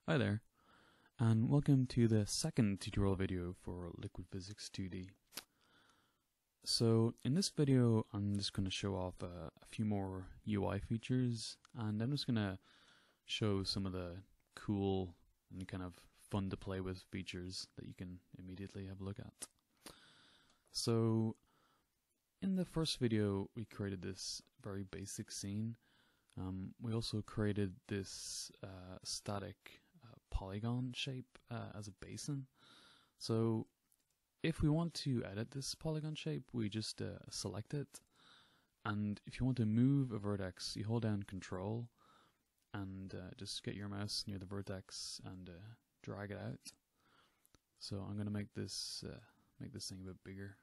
Hi there, and welcome to the second tutorial video for Liquid Physics 2D. So in this video I'm just going to show off a few more UI features, and I'm just going to show some of the cool and kind of fun to play with features that you can immediately have a look at. So in the first video we created this very basic scene. We also created this static polygon shape as a basin. So if we want to edit this polygon shape, we just select it, and if you want to move a vertex, you hold down Control and just get your mouse near the vertex and drag it out. So I'm going to make this thing a bit bigger.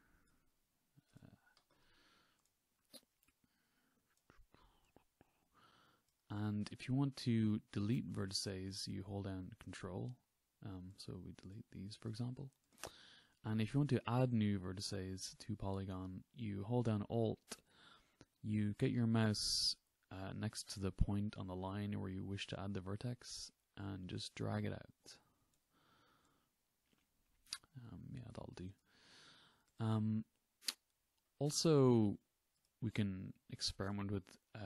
And if you want to delete vertices, you hold down Control. So we delete these, for example. And if you want to add new vertices to polygon, you hold down Alt. You get your mouse next to the point on the line where you wish to add the vertex, and just drag it out. Yeah, that'll do. Also, we can experiment with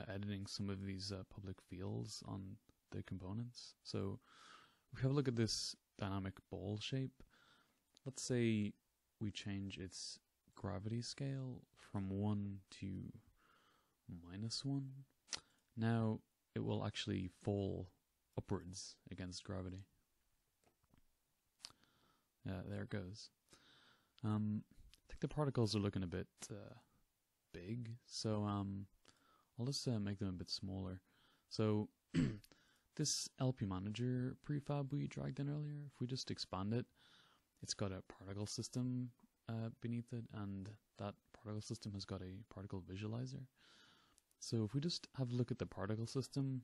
editing some of these public fields on the components. So if we have a look at this dynamic ball shape, let's say we change its gravity scale from 1 to -1. Now it will actually fall upwards against gravity. There it goes. I think the particles are looking a bit big, so I'll just make them a bit smaller. So this LP Manager prefab we dragged in earlier, if we just expand it, it's got a particle system beneath it, and that particle system has got a particle visualizer. So if we just have a look at the particle system,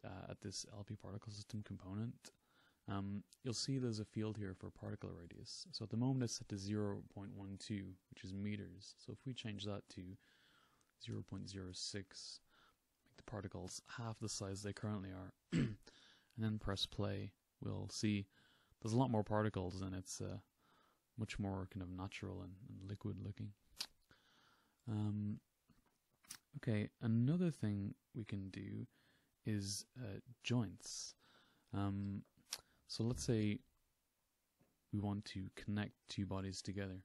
at this LP particle system component, you'll see there's a field here for particle radius. So at the moment it's set to 0.12, which is meters. So if we change that to 0.06, make the particles half the size they currently are, and then press play, we'll see there's a lot more particles, and it's much more kind of natural and liquid looking. Okay, another thing we can do is joints. So let's say we want to connect two bodies together.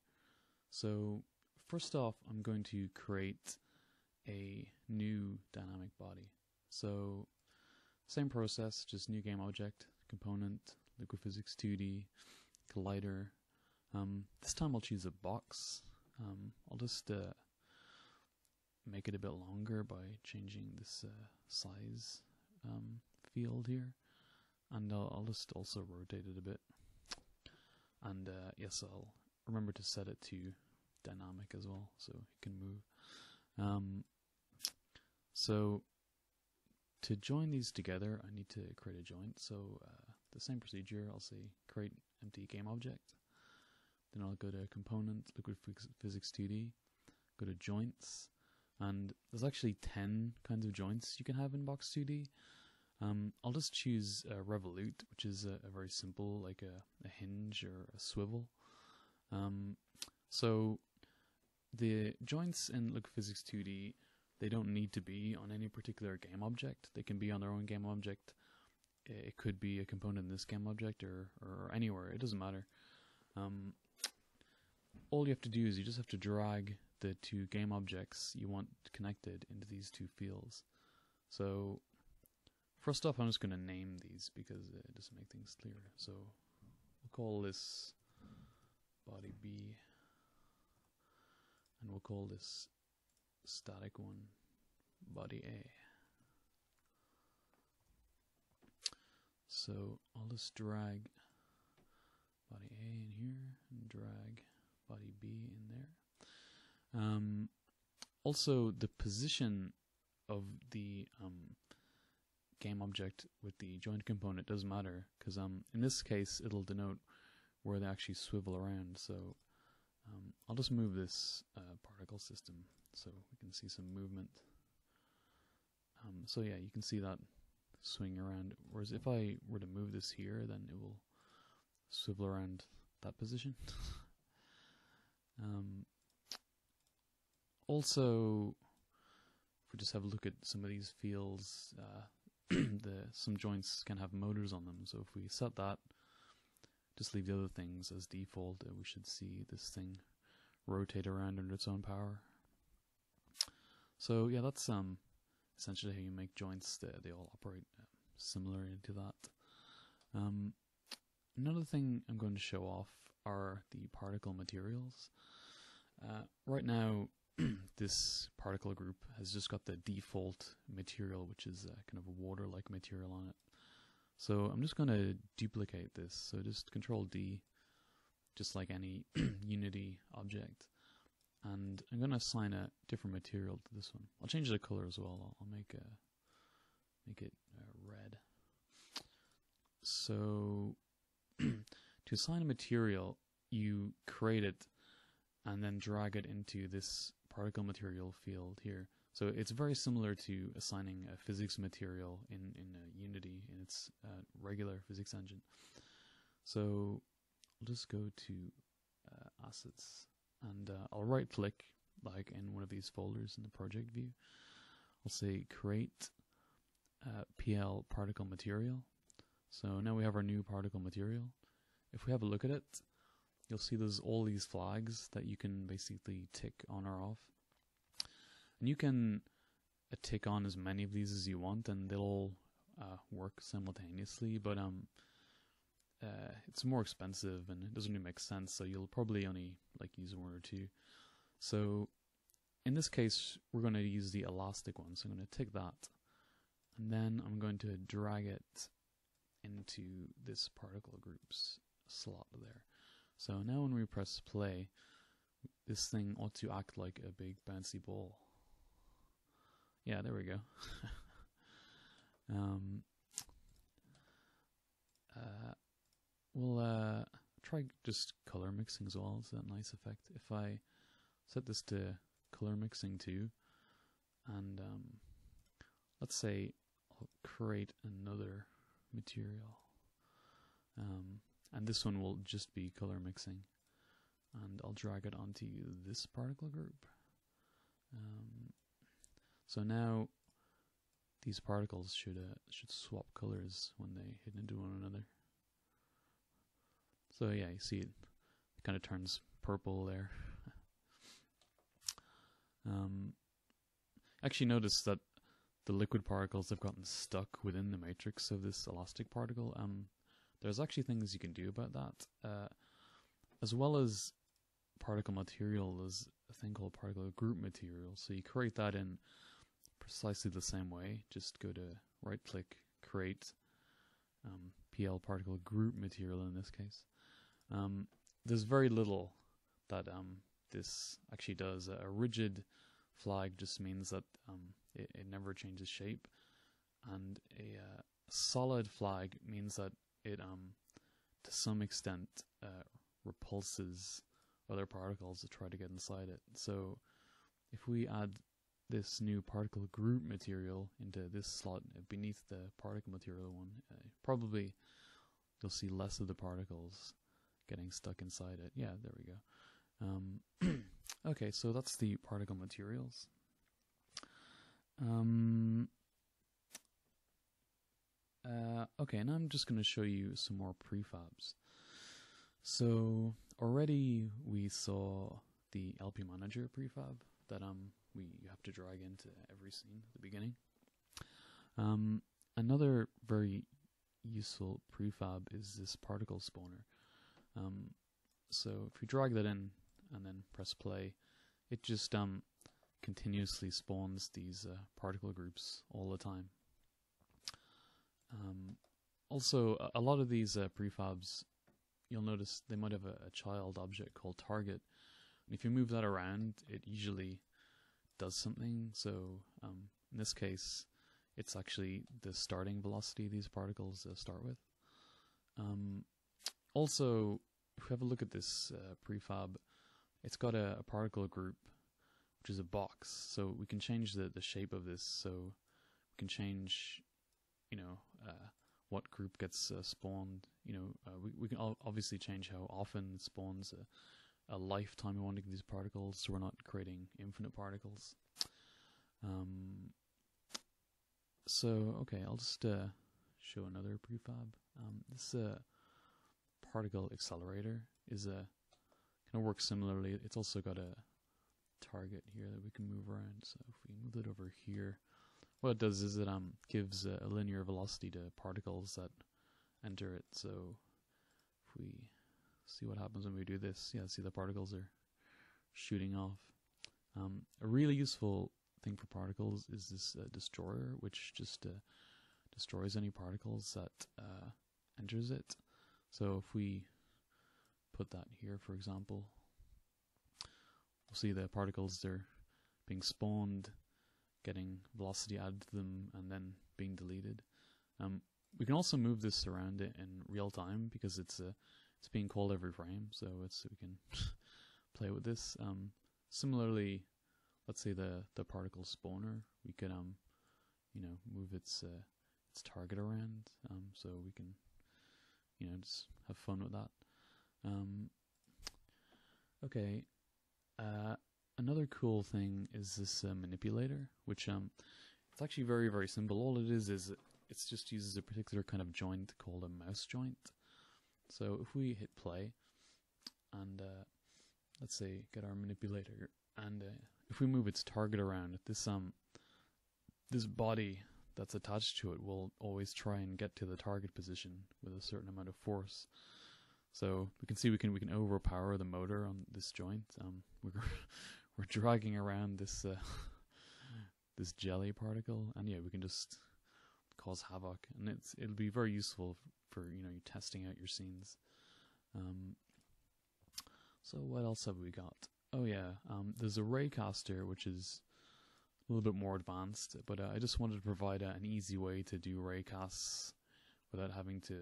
So first off, I'm going to create a new dynamic body. So same process, just new game object, component, Liquid Physics 2D, collider. This time I'll choose a box. I'll just make it a bit longer by changing this size field here. And I'll just also rotate it a bit. And yes, I'll remember to set it to dynamic as well, so it can move. So to join these together, I need to create a joint. So the same procedure, I'll say create empty game object. Then I'll go to component, Liquid Physics 2D, go to joints, and there's actually 10 kinds of joints you can have in Box 2D. I'll just choose Revolute, which is a very simple, like a hinge or a swivel. So the joints in Liquid Physics 2D, they don't need to be on any particular game object. They can be on their own game object. It could be a component in this game object or anywhere. It doesn't matter. All you have to do is you just have to drag the two game objects you want connected into these two fields. So first off, I'm just going to name these because it doesn't make things clearer. So we'll call this body B, and we'll call this static one body A. So I'll just drag body A in here and drag body B in there. Also, the position of the game object with the joint component doesn't matter, because in this case it'll denote where they actually swivel around. So I'll just move this particle system so we can see some movement. So yeah, you can see that swing around. Whereas if I were to move this here, then it will swivel around that position. Also, if we just have a look at some of these fields, some joints can have motors on them. So if we set that, just leave the other things as default, we should see this thing rotate around under its own power. So yeah, that's essentially how you make joints. They all operate similarly to that. Another thing I'm going to show off are the particle materials. Right now, this particle group has just got the default material, which is kind of a water-like material on it. So I'm just going to duplicate this. So just Control D, just like any Unity object. And I'm going to assign a different material to this one. I'll change the color as well. I'll make it red. So to assign a material, you create it and then drag it into this particle material field here. So it's very similar to assigning a physics material in Unity in its regular physics engine. So I'll just go to assets, and I'll right click like in one of these folders in the project view. I'll say create PL particle material. So now we have our new particle material. If we have a look at it, you'll see there's all these flags that you can basically tick on or off. And you can tick on as many of these as you want, and they'll all work simultaneously, but it's more expensive and it doesn't really make sense, so you'll probably only use one or two. So in this case, we're going to use the elastic one, so I'm going to tick that, and then I'm going to drag it into this particle groups slot there. So now when we press play, this thing ought to act like a big bouncy ball. Yeah, there we go. We'll try just color mixing as well. It's a nice effect. If I set this to color mixing too, and let's say I'll create another material, and this one will just be color mixing, and I'll drag it onto this particle group. So now these particles should swap colors when they hit into one another. So yeah, you see it kind of turns purple there. Actually notice that the liquid particles have gotten stuck within the matrix of this elastic particle. There's actually things you can do about that. As well as particle material, there's a thing called particle group material. So you create that in precisely the same way. Just go to right click, create PL particle group material in this case. There's very little that this actually does. A rigid flag just means that it never changes shape, and a solid flag means that it to some extent repulses other particles to try to get inside it. So if we add this new particle group material into this slot beneath the particle material one, probably you'll see less of the particles getting stuck inside it. Yeah, there we go. Okay, so that's the particle materials. Okay, now I'm just going to show you some more prefabs. So already we saw the LP Manager prefab that you have to drag into every scene at the beginning. Another very useful prefab is this particle spawner. So if you drag that in and then press play, it just continuously spawns these particle groups all the time. Also, a lot of these prefabs, you'll notice they might have a child object called target. And if you move that around, it usually does something. So in this case, it's actually the starting velocity these particles start with. Also, if we have a look at this prefab, it's got a particle group, which is a box. So we can change the shape of this. So we can change you know, what group gets spawned. You know, we can obviously change how often it spawns, a lifetime we want to give these particles, so we're not creating infinite particles. So okay, I'll just show another prefab. This Particle Accelerator is kind of works similarly. It's also got a target here that we can move around. So if we move it over here, what it does is it gives a linear velocity to particles that enter it. So if we see what happens when we do this, yeah, see the particles are shooting off. A really useful thing for particles is this destroyer, which just destroys any particles that enters it. So if we put that here, for example, we'll see the particles, they're being spawned, getting velocity added to them, and then being deleted. We can also move this around it in real time because it's being called every frame, so we can play with this. Similarly, let's say the particle spawner, we could you know, move its target around, so we can, you know, just have fun with that. Okay. Another cool thing is this manipulator, which it's actually very, very simple. All it is it just uses a particular kind of joint called a mouse joint. So if we hit play and let's say get our manipulator, and if we move its target around, this body that's attached to it will always try and get to the target position with a certain amount of force. So we can see we can overpower the motor on this joint. We're dragging around this this jelly particle, and yeah, we can just cause havoc, and it'll be very useful for, you know, you testing out your scenes. So what else have we got? Oh yeah, there's a raycaster, which is a little bit more advanced, but I just wanted to provide an easy way to do raycasts without having to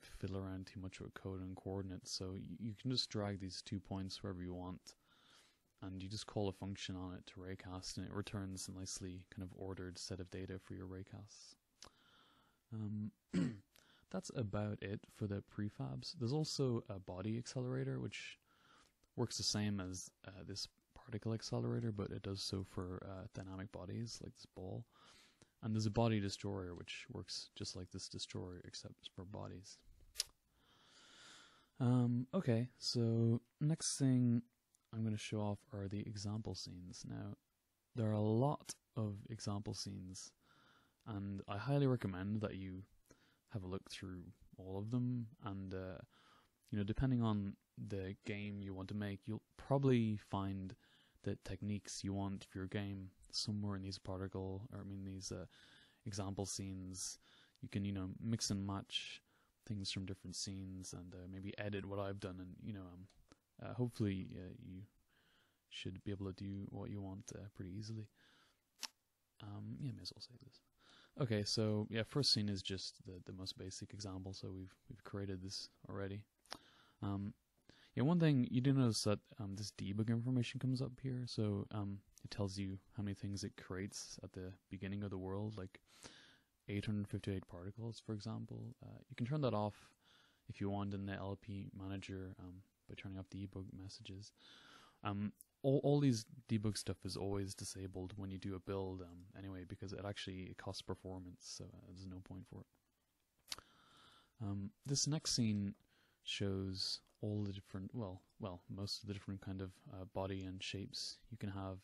fiddle around too much with code and coordinates. So you can just drag these 2 points wherever you want, and you just call a function on it to raycast, and it returns a nicely kind of ordered set of data for your raycasts. That's about it for the prefabs. There's also a body accelerator, which works the same as this particle accelerator, but it does so for dynamic bodies like this ball. And there's a body destroyer, which works just like this destroyer, except for bodies. Okay, so next thing I'm going to show off are the example scenes. Now, there are a lot of example scenes, and I highly recommend that you have a look through all of them. And you know, depending on the game you want to make, you'll probably find the techniques you want for your game somewhere in these these example scenes. You can, you know, mix and match things from different scenes, and maybe edit what I've done, and, you know, hopefully you should be able to do what you want pretty easily. Yeah, may as well say this. Okay, so yeah, first scene is just the most basic example, so we've created this already. Yeah, one thing you do notice that this debug information comes up here, so it tells you how many things it creates at the beginning of the world, like 858 particles, for example. You can turn that off if you want in the LP manager by turning off debug messages. All these debug stuff is always disabled when you do a build anyway, because it costs performance, so there's no point for it. This next scene shows all the different, well, most of the different kind of body and shapes you can have.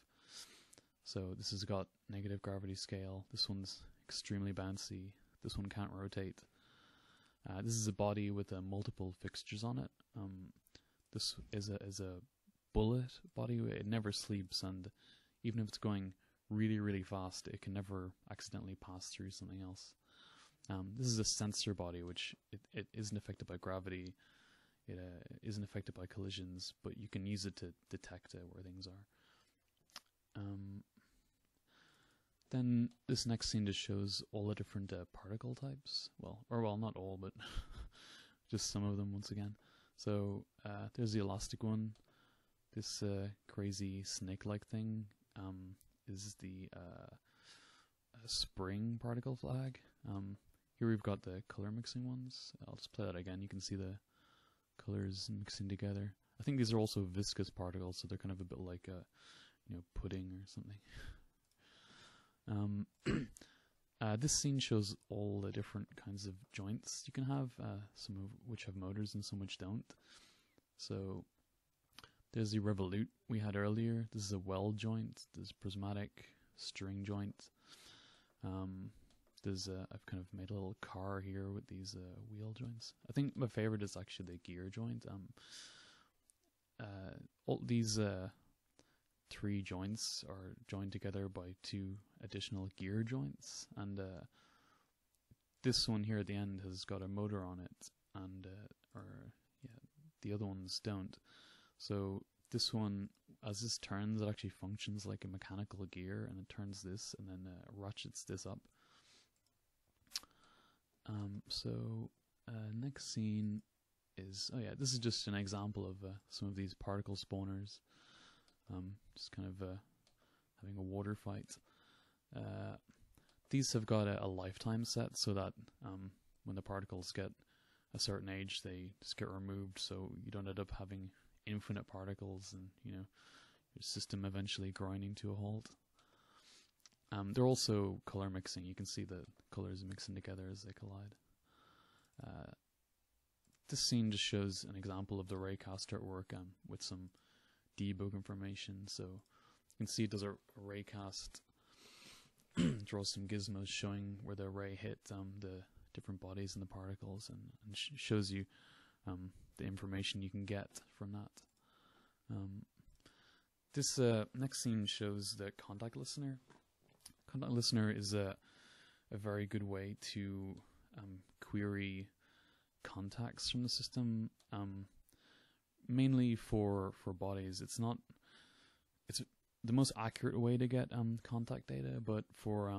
So this has got negative gravity scale. This one's extremely bouncy. This one can't rotate. This is a body with multiple fixtures on it. This is a bullet body. It never sleeps, and even if it's going really, really fast, it can never accidentally pass through something else. This is a sensor body, which it isn't affected by gravity. It isn't affected by collisions, but you can use it to detect where things are. Then this next scene just shows all the different particle types. Well, not all, but just some of them once again. So there's the elastic one. This crazy snake-like thing is the spring particle flag. Here we've got the color mixing ones. I'll just play that again. You can see the colors mixing together. I think these are also viscous particles, so they're kind of a bit like pudding or something. This scene shows all the different kinds of joints you can have, some of which have motors and some which don't. So there's the revolute we had earlier. This is a weld joint. There's prismatic, string joint. I've kind of made a little car here with these wheel joints. I think my favorite is actually the gear joint. All these 3 joints are joined together by 2 additional gear joints, and this one here at the end has got a motor on it, and the other ones don't. So this one, as this turns, it actually functions like a mechanical gear, and it turns this and then ratchets this up. Next scene is, this is just an example of some of these particle spawners. Just kind of having a water fight. These have got a lifetime set, so that when the particles get a certain age, they just get removed, so you don't end up having infinite particles and your system eventually grinding to a halt. They're also color mixing. You can see the colors mixing together as they collide. This scene just shows an example of the raycaster at work with some debug information. So you can see it does a raycast, draws some gizmos showing where the ray hit the different bodies and the particles, and shows you the information you can get from that. This next scene shows the contact listener. Contact listener is a very good way to query contacts from the system, mainly for bodies. It's the most accurate way to get contact data, but for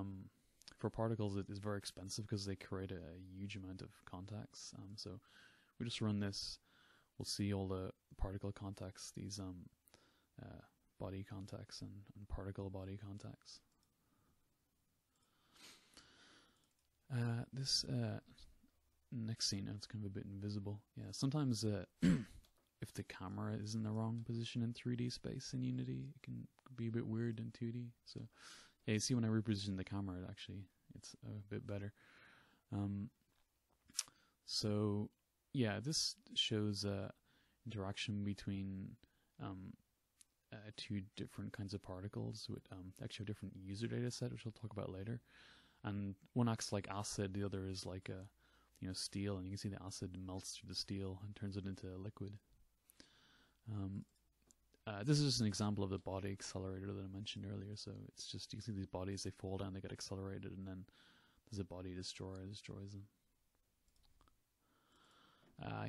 particles it is very expensive because they create a huge amount of contacts. So we just run this, we'll see all the particle contacts, these body contacts and particle body contacts. This next scene, it's kind of a bit invisible. Yeah, sometimes if the camera is in the wrong position in 3D space in Unity, it can be a bit weird in 2D. So yeah, you see when I reposition the camera, it's a bit better. So yeah, this shows interaction between 2 different kinds of particles with actually a different user data set, which I'll talk about later. And one acts like acid, the other is like steel, and you can see the acid melts through the steel and turns it into a liquid. This is just an example of the body accelerator that I mentioned earlier. So it's just, you can see these bodies, they fall down, they get accelerated, and then there's a body destroyer destroys them.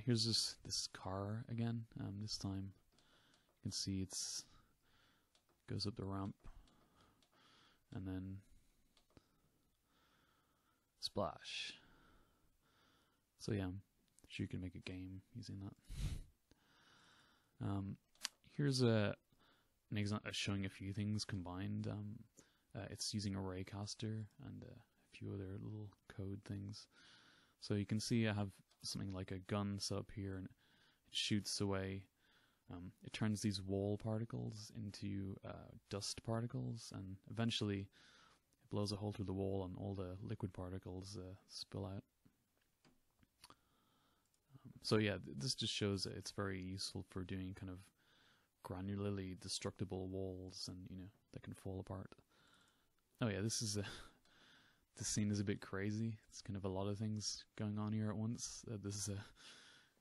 Here's this car again. This time you can see goes up the ramp, and then splash. So yeah, I'm sure you can make a game using that. Here's an example showing a few things combined. It's using a raycaster and a few other little code things. So you can see I have something like a gun set up here, and it shoots away. It turns these wall particles into dust particles, and eventually it blows a hole through the wall and all the liquid particles spill out. So yeah, this just shows that it's very useful for doing kind of granularly destructible walls, and that can fall apart. Oh yeah, this scene is a bit crazy. It's kind of a lot of things going on here at once. This is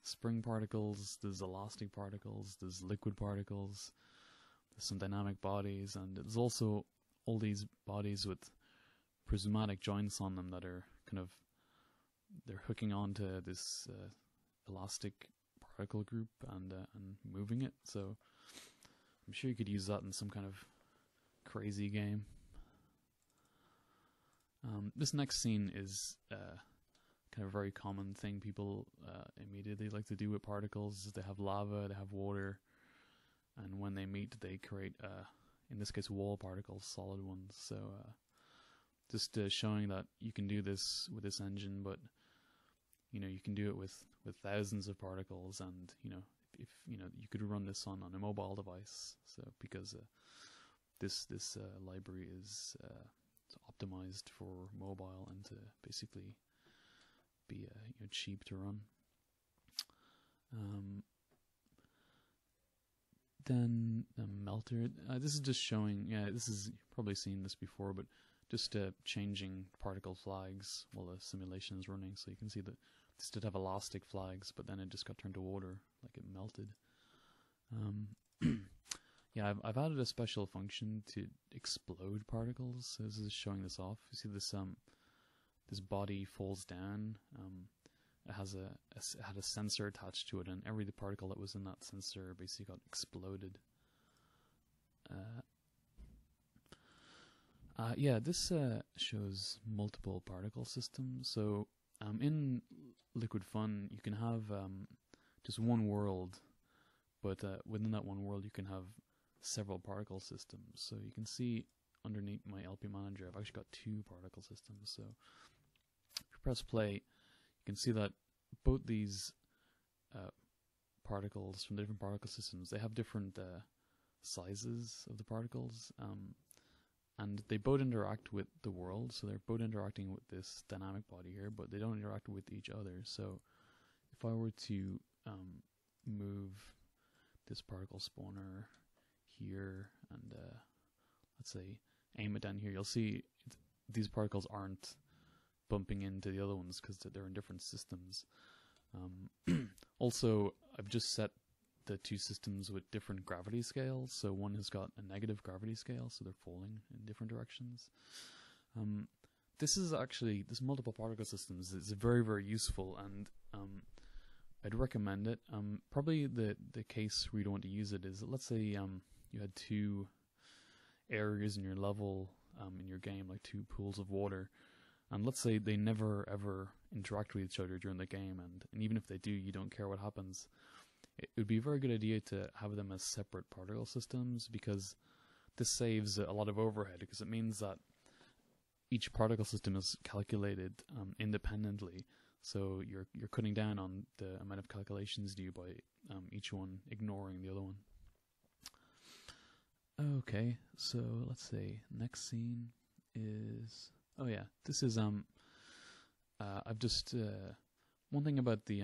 spring particles, there's elastic particles, there's liquid particles, there's some dynamic bodies, and there's also all these bodies with prismatic joints on them that are they're hooking onto this elastic particle group and moving it. So I'm sure you could use that in some kind of crazy game. This next scene is kind of a very common thing people immediately like to do with particles. Is they have lava, they have water, and when they meet they create, in this case, wall particles, solid ones. So just showing that you can do this with this engine, but you can do it with thousands of particles, and if you could run this on a mobile device. So because this library is optimized for mobile and to basically be cheap to run. Then the melter. This is just showing. This is, you've probably seen this before, but just changing particle flags while the simulation is running. So you can see that this did have elastic flags, but then it just got turned to water, like it melted. Yeah, I've added a special function to explode particles. So this is showing this off. You see this this body falls down. It had a sensor attached to it, and every particle that was in that sensor basically got exploded. Yeah, this shows multiple particle systems. So in Liquid Fun, you can have just one world, but within that one world, you can have several particle systems. So you can see underneath my LP manager, I've actually got 2 particle systems. So if you press play, you can see that both these particles from the different particle systems, they have different sizes of the particles, and they both interact with the world. So they're both interacting with this dynamic body here, but they don't interact with each other. So if I were to move this particle spawner here and let's say aim it down here, you'll see these particles aren't bumping into the other ones because they're in different systems. Also, I've just set the 2 systems with different gravity scales. So one has got a negative gravity scale, so they're falling in different directions. This multiple particle systems is very, very useful, and I'd recommend it. Probably the case where you'd want to use it is, let's say you had 2 areas in your level in your game, like 2 pools of water, and let's say they never ever interact with each other during the game, and even if they do, you don't care what happens. It would be a very good idea to have them as separate particle systems, because this saves a lot of overhead, because it means that each particle system is calculated independently. So you're cutting down on the amount of calculations due by each one ignoring the other one. Okay, so let's say next scene is, oh yeah, this is I've just one thing about the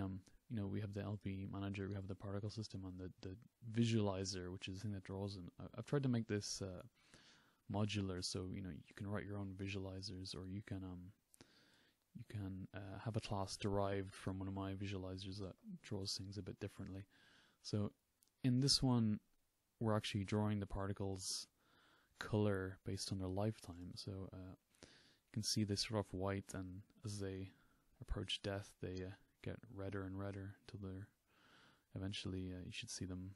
we have the LP manager, we have the particle system, and the visualizer, which is the thing that draws them. I've tried to make this modular, so you can write your own visualizers, or you can have a class derived from one of my visualizers that draws things a bit differently. So in this one, we're actually drawing the particles color based on their lifetime. So you can see they start off white, and as they approach death, they get redder and redder until they're eventually you should see them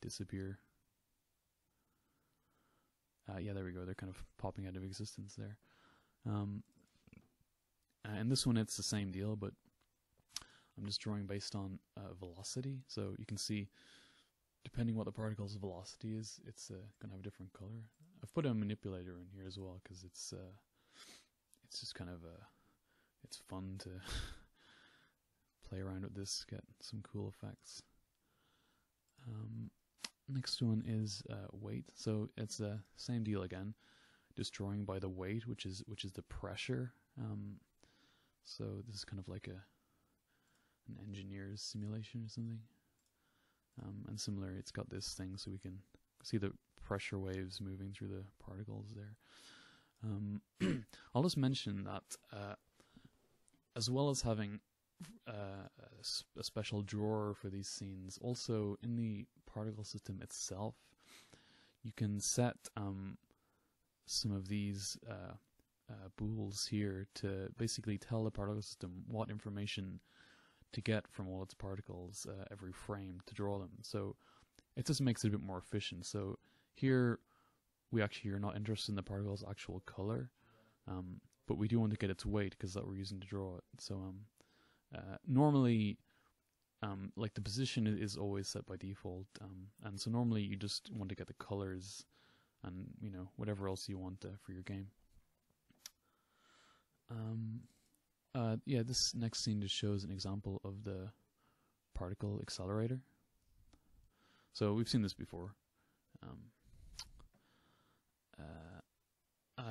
disappear. Yeah, there we go. They're kind of popping out of existence there. And this one, it's the same deal, but I'm just drawing based on velocity. So you can see, depending what the particle's velocity is, it's going to have a different color. I've put a manipulator in here as well, because it's just kind of it's fun to play around with this, get some cool effects. Next one is weight. So it's the same deal again, just drawing by the weight, which is the pressure. So this is kind of like an engineer's simulation or something. And similar, it's got this thing, so we can see the pressure waves moving through the particles there. I'll just mention that as well as having a special drawer for these scenes, also in the particle system itself, you can set some of these bools here to basically tell the particle system what information to get from all its particles every frame to draw them. So it just makes it a bit more efficient. So here we actually are not interested in the particle's actual color, but we do want to get its weight, because that we're using to draw it. So normally like the position is always set by default, and so normally you just want to get the colors and whatever else you want for your game. Yeah, this next scene just shows an example of the Particle Accelerator. So we've seen this before.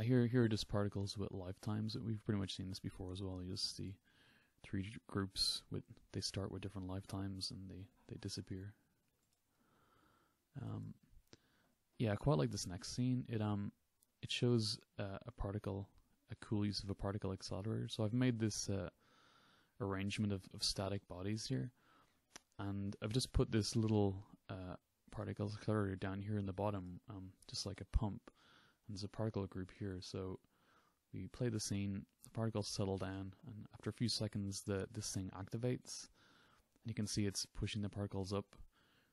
Here are just particles with lifetimes. We've pretty much seen this before as well. You just see three groups they start with different lifetimes and they disappear. Yeah, I quite like this next scene. It shows a cool use of a particle accelerator. So I've made this arrangement of static bodies here, and I've just put this little particle accelerator down here in the bottom, just like a pump. And there's a particle group here. So we play the scene, the particles settle down, and after a few seconds, this thing activates. And you can see it's pushing the particles up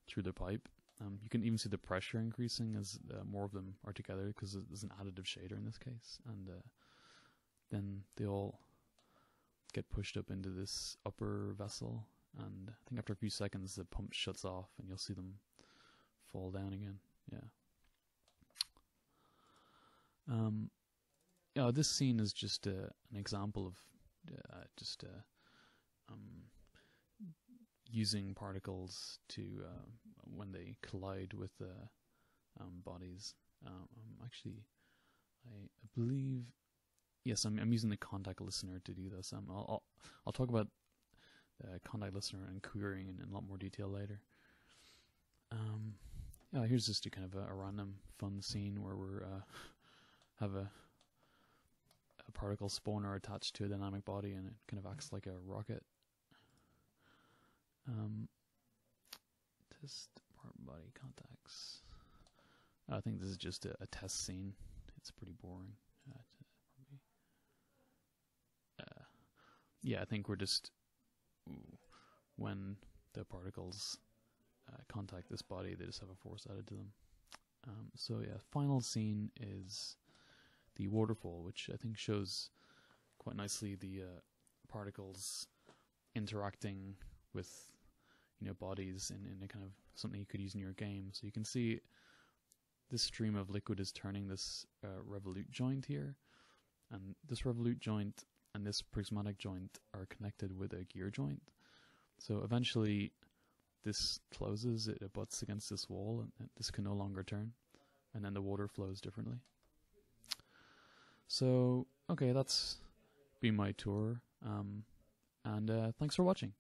through the pipe. You can even see the pressure increasing as more of them are together, because there's an additive shader in this case. And then they all get pushed up into this upper vessel. And I think after a few seconds, the pump shuts off, and you'll see them fall down again. Yeah. This scene is just an example of using particles to when they collide with bodies. Actually, I believe, yes, I'm using the contact listener to do this. I'll talk about the contact listener and querying in a lot more detail later. Yeah, here's just a kind of a random fun scene where we have a particle spawner attached to a dynamic body, and it kind of acts like a rocket. Test part body contacts. I think this is just a test scene. It's pretty boring. Yeah, I think we're just when the particles contact this body, they just have a force added to them. So yeah, final scene is the waterfall, which I think shows quite nicely the particles interacting with bodies in a kind of something you could use in your game. So you can see this stream of liquid is turning this revolute joint here, and this revolute joint and this prismatic joint are connected with a gear joint. So eventually this closes, it butts against this wall, and this can no longer turn, and then the water flows differently. So okay, that's been my tour, and thanks for watching.